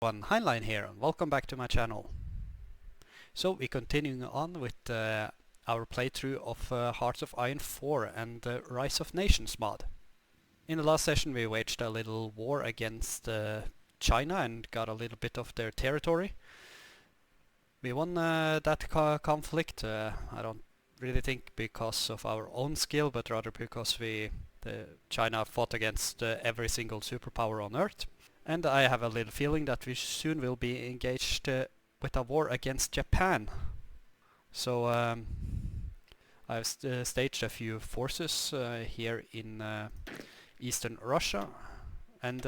Heinlein here, and welcome back to my channel. So we're continuing on with our playthrough of Hearts of Iron 4 and Rise of Nations mod. In the last session we waged a little war against China and got a little bit of their territory. We won that conflict, I don't really think because of our own skill, but rather because China fought against every single superpower on Earth. And I have a little feeling that we soon will be engaged with a war against Japan. So I've staged a few forces here in eastern Russia, and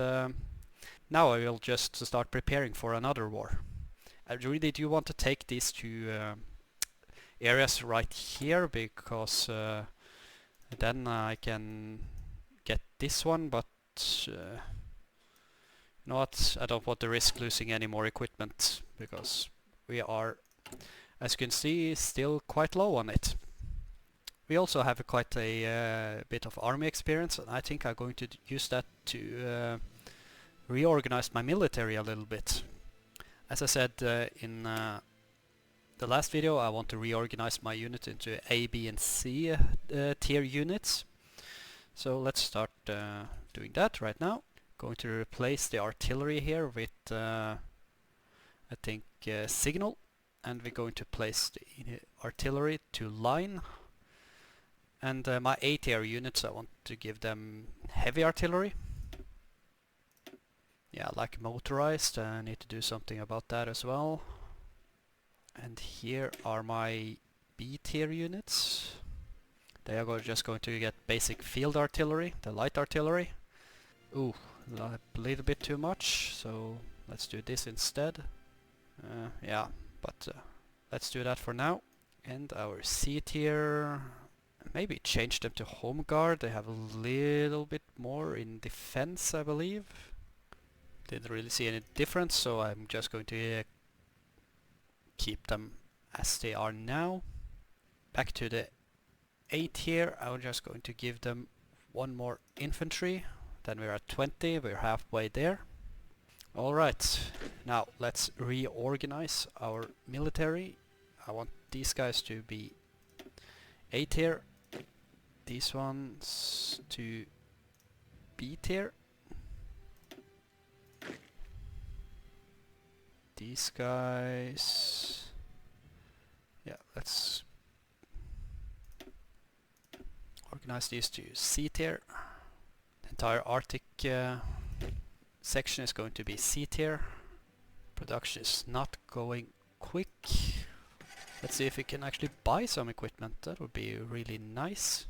now I will just start preparing for another war. I really do want to take these two areas right here, because then I can get this one, but you know what, I don't want to risk losing any more equipment, because we are, as you can see, still quite low on it. We also have quite a bit of army experience, and I think I'm going to use that to reorganize my military a little bit. As I said in the last video, I want to reorganize my unit into A, B and C tier units. So let's start doing that right now. Going to replace the artillery here with I think signal, and we're going to place the artillery to line, and my A tier units, I want to give them heavy artillery. Yeah, like motorized, I need to do something about that as well. And here are my B tier units. They are just going to get basic field artillery, the light artillery. Ooh, a little bit too much, so let's do this instead. Yeah, but let's do that for now. And our C tier, maybe change them to home guard. They have a little bit more in defense, I believe. Didn't really see any difference, so I'm just going to keep them as they are now. Back to the A tier, I'm just going to give them one more infantry. Then we're at 20, we're halfway there. Alright, now let's reorganize our military. I want these guys to be A tier, these ones to B tier, these guys, yeah, let's organize these to C tier. Entire Arctic section is going to be C tier. Production is not going quick. Let's see if we can actually buy some equipment. That would be really nice.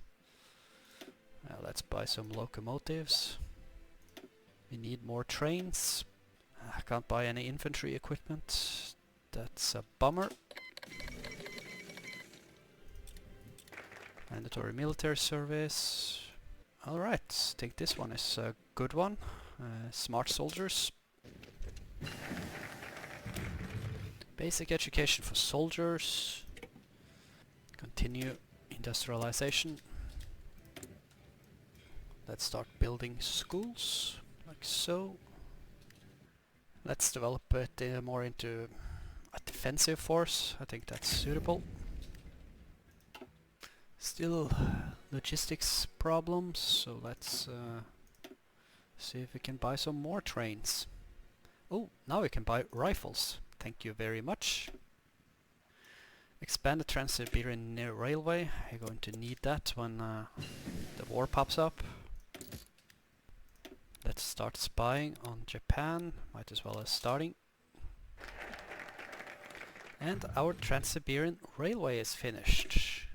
Let's buy some locomotives. We need more trains. I can't buy any infantry equipment. That's a bummer. Mandatory military service. Alright, I think this one is a good one. Smart soldiers. Basic education for soldiers. Continue industrialization. Let's start building schools, like so. Let's develop it more into a defensive force. I think that's suitable. Still logistics problems, so let's see if we can buy some more trains. Oh, now we can buy rifles. Thank you very much. Expand the Trans-Siberian Railway. You're going to need that when the war pops up. Let's start spying on Japan. Might as well as starting. And our Trans-Siberian Railway is finished.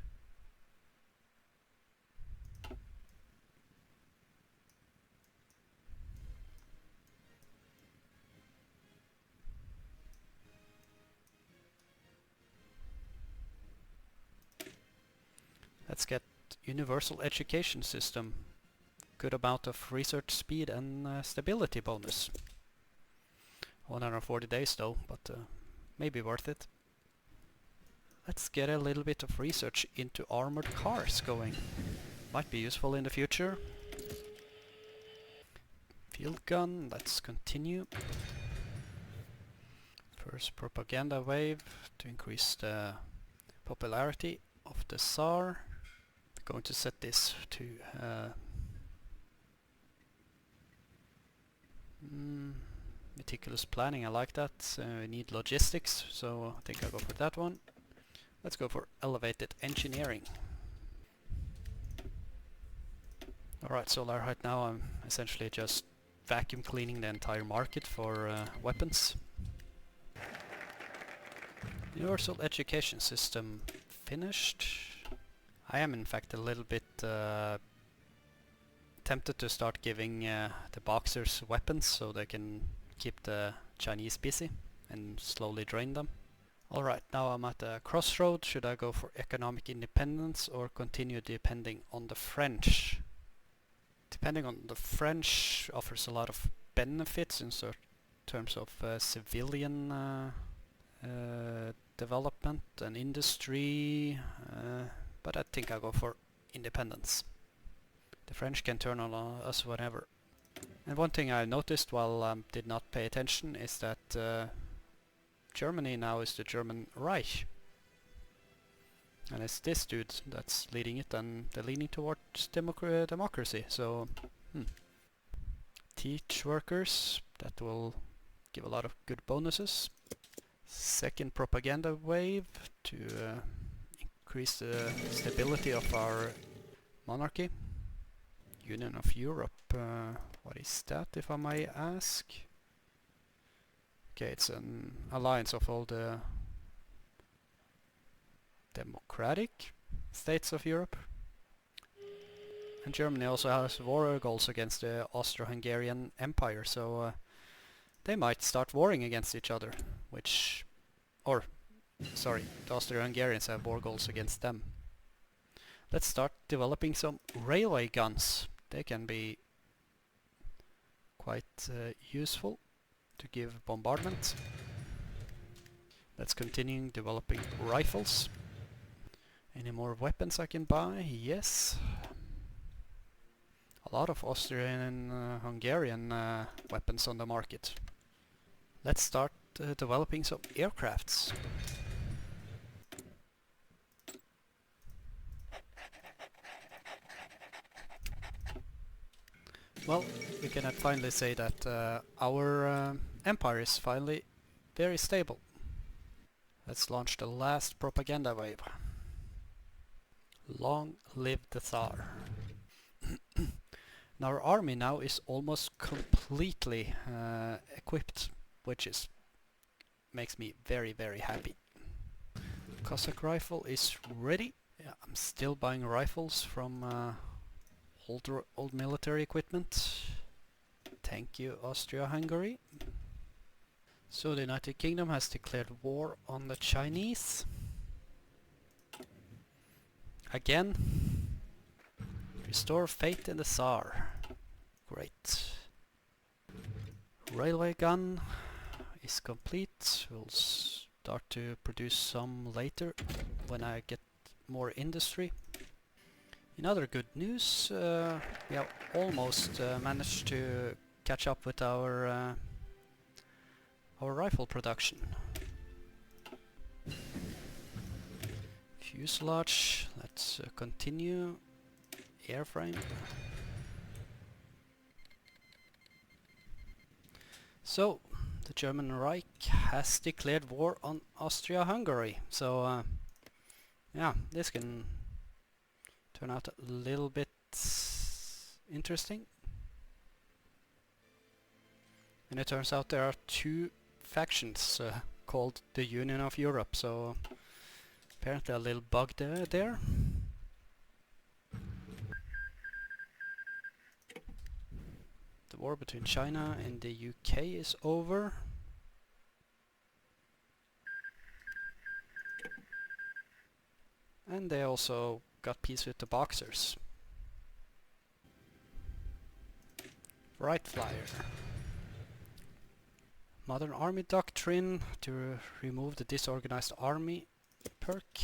Let's get universal education system. Good amount of research speed and stability bonus. 140 days though, but maybe worth it. Let's get a little bit of research into armored cars going. Might be useful in the future. Field gun, let's continue. First propaganda wave to increase the popularity of the Tsar. I'm going to set this to meticulous planning. I like that. We need logistics, so I think I'll go for that one. Let's go for elevated engineering. Alright, so right now I'm essentially just vacuum cleaning the entire market for weapons. Universal education system finished. I am in fact a little bit tempted to start giving the Boxers weapons so they can keep the Chinese busy and slowly drain them. Alright, now I'm at a crossroad. Should I go for economic independence or continue depending on the French? Depending on the French offers a lot of benefits in terms of civilian development and industry, but I think I'll go for independence. The French can turn on us whenever. And one thing I noticed while I did not pay attention is that Germany now is the German Reich. And it's this dude that's leading it, and they're leaning towards democracy, so teach workers, that will give a lot of good bonuses. Second propaganda wave to increase the stability of our monarchy. Union of Europe, what is that, if I may ask? Okay, it's an alliance of all the democratic states of Europe. And Germany also has war goals against the Austro-Hungarian Empire, so they might start warring against each other, the Austro-Hungarians have war goals against them. Let's start developing some railway guns. They can be quite useful to give bombardment. Let's continue developing rifles. Any more weapons I can buy? Yes. A lot of Austrian and Hungarian weapons on the market. Let's start developing some aircrafts. Well, we can finally say that our empire is finally very stable. Let's launch the last propaganda wave. Long live the Tsar. And our army now is almost completely equipped, which makes me very, very happy. Cossack rifle is ready. Yeah, I'm still buying rifles from old military equipment. Thank you, Austria-Hungary. So the United Kingdom has declared war on the Chinese. Again. Restore faith in the Tsar. Great. Railway gun is complete. We'll start to produce some later when I get more industry. In other good news, we have almost managed to catch up with our rifle production. Fuselage, let's continue. Airframe. So, the German Reich has declared war on Austria-Hungary. So, yeah, this can turn out a little bit interesting. And it turns out there are two factions called the Union of Europe, so apparently a little bug there. The war between China and the UK is over. And they also got peace with the Boxers. Wright Flyer. Modern Army Doctrine to remove the disorganized army perk.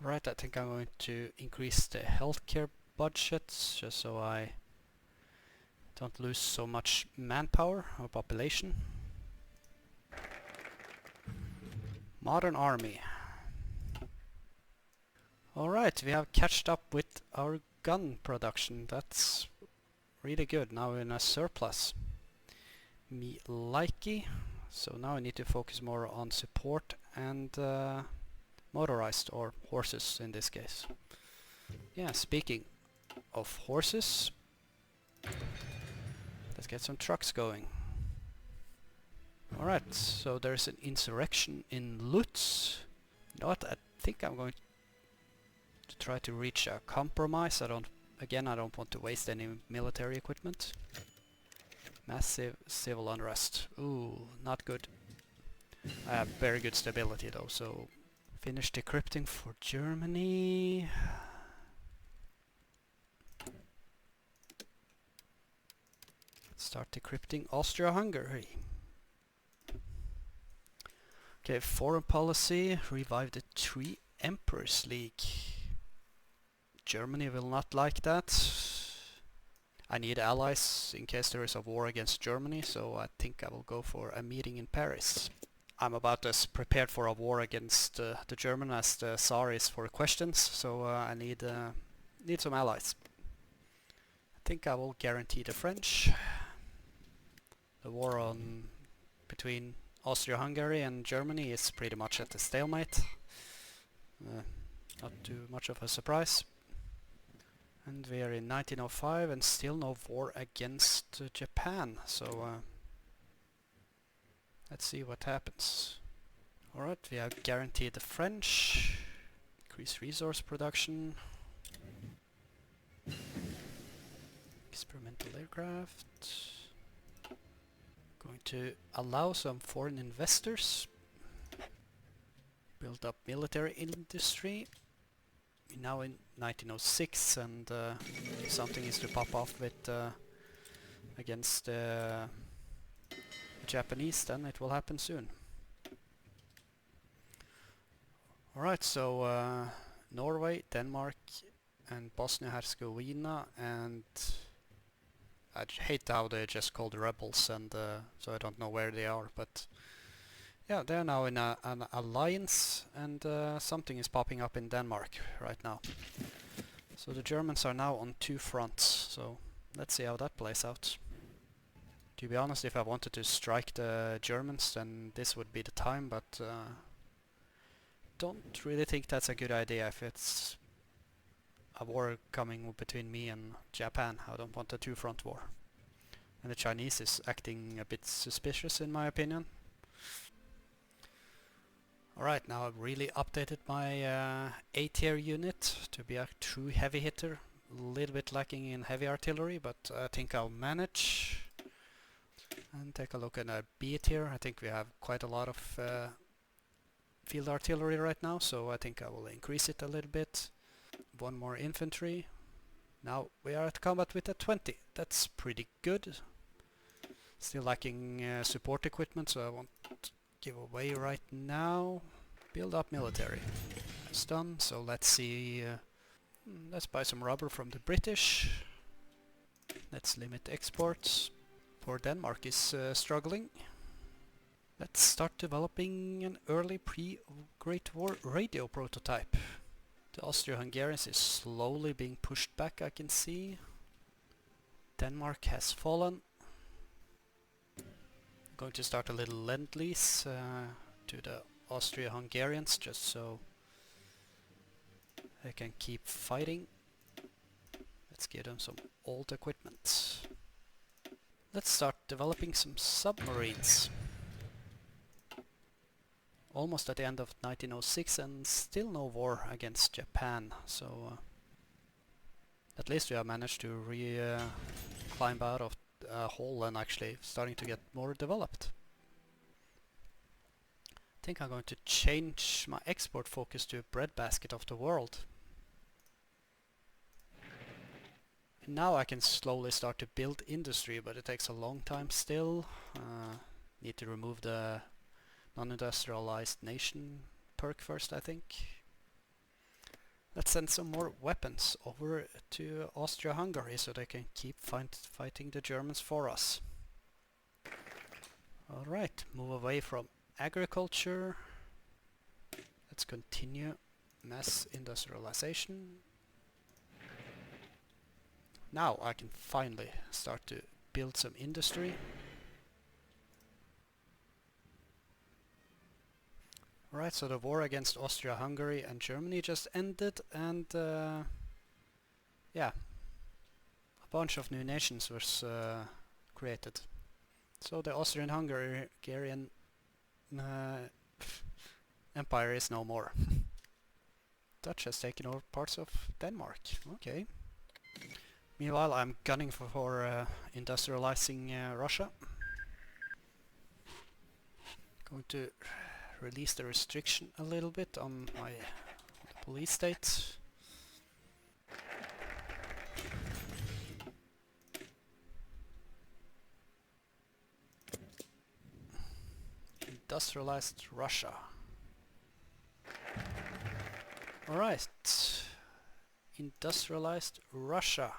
Right, I think I'm going to increase the healthcare budgets just so I don't lose so much manpower or population. Modern army. Alright, we have catched up with our gun production. That's really good. Now we're in a surplus. Me likey. So now I need to focus more on support and motorized, or horses in this case. Yeah, speaking of horses, let's get some trucks going. Alright, so there's an insurrection in Lutz. You know what, I think I'm going to try to reach a compromise. I don't want to waste any military equipment. Massive civil unrest. Ooh, not good. I have very good stability though, so finish decrypting for Germany. Start decrypting Austria-Hungary. Okay, foreign policy, revive the Three Emperors League. Germany will not like that. I need allies in case there is a war against Germany, so I think I will go for a meeting in Paris. I'm about as prepared for a war against the German as the Tsar is for questions, so I need some allies. I think I will guarantee the French. The war between Austria-Hungary and Germany is pretty much at a stalemate. Not too much of a surprise. And we are in 1905 and still no war against Japan, so let's see what happens. Alright, we have guaranteed the French. Increase resource production. Experimental aircraft. Going to allow some foreign investors. Build up military industry. We're now in 1906, and if something is to pop off with against the Japanese, then it will happen soon. Alright, so Norway, Denmark and Bosnia-Herzegovina, and I hate how they just call the rebels, and so I don't know where they are, but yeah, they're now in an alliance, and something is popping up in Denmark right now. So the Germans are now on two fronts, so let's see how that plays out. To be honest, if I wanted to strike the Germans, then this would be the time, but don't really think that's a good idea if it's a war coming between me and Japan. I don't want a two-front war. And the Chinese is acting a bit suspicious in my opinion. Alright, now I've really updated my A-tier unit to be a true heavy hitter. A little bit lacking in heavy artillery, but I think I'll manage. And take a look at a B-tier. I think we have quite a lot of field artillery right now, so I think I will increase it a little bit. One more infantry. Now we are at combat with a 20. That's pretty good. Still lacking support equipment, so I won't give away right now. Build up military. That's done, so let's see. Let's buy some rubber from the British. Let's limit exports. Poor Denmark is struggling. Let's start developing an early pre-Great War radio prototype. The Austro-Hungarians is slowly being pushed back, I can see. Denmark has fallen. I'm going to start a little lend-lease to the Austro-Hungarians, just so they can keep fighting. Let's give them some old equipment. Let's start developing some submarines. Almost at the end of 1906 and still no war against Japan, so at least we have managed to climb out of a hole and actually starting to get more developed. I think I'm going to change my export focus to breadbasket of the world. And now I can slowly start to build industry, but it takes a long time still. Need to remove the non-industrialized nation perk first, I think. Let's send some more weapons over to Austria-Hungary so they can keep fighting the Germans for us. Alright, move away from agriculture. let's continue mass industrialization. Now I can finally start to build some industry. Alright, so the war against Austria, Hungary and Germany just ended, and yeah, a bunch of new nations was created. So the Austrian-Hungarian Empire is no more. Dutch has taken over parts of Denmark. Okay. Meanwhile, I'm gunning for industrializing Russia. Going to release the restriction a little bit on my police state. Industrialized Russia. Alright. Industrialized Russia.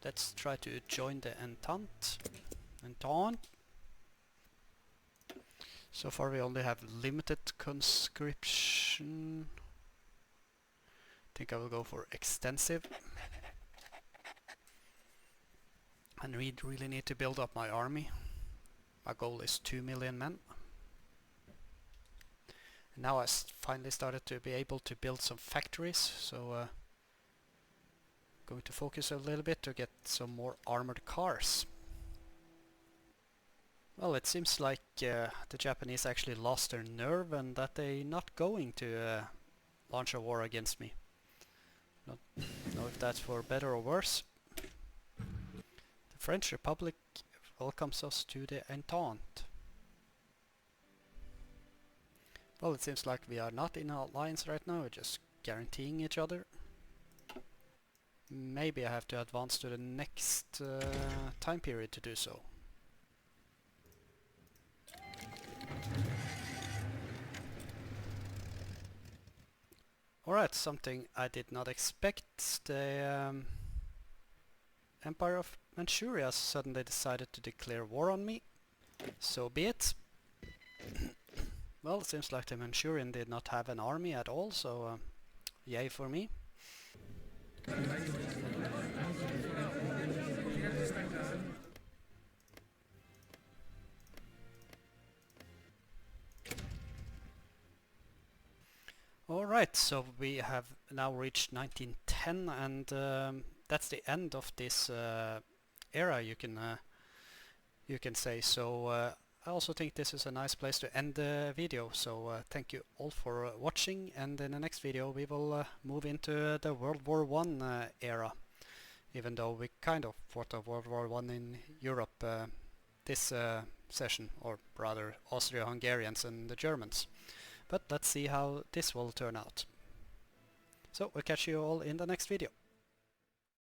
Let's try to join the Entente. So far we only have limited conscription. I think I will go for extensive. And we really need to build up my army. My goal is 2 million men. And now I finally started to be able to build some factories, so going to focus a little bit to get some more armored cars. Well, it seems like the Japanese actually lost their nerve and that they're not going to launch a war against me. Not know if that's for better or worse. The French Republic welcomes us to the Entente. Well, it seems like we are not in an alliance right now, we're just guaranteeing each other. Maybe I have to advance to the next time period to do so. Alright, something I did not expect. The Empire of Manchuria suddenly decided to declare war on me. So be it. Well, it seems like the Manchurian did not have an army at all, so yay for me. Alright, so we have now reached 1910, and that's the end of this era, you can say. So I also think this is a nice place to end the video, so thank you all for watching, and in the next video we will move into the World War I era, even though we kind of fought a World War I in Europe this session, or rather Austro-Hungarians and the Germans. But let's see how this will turn out. So we'll catch you all in the next video.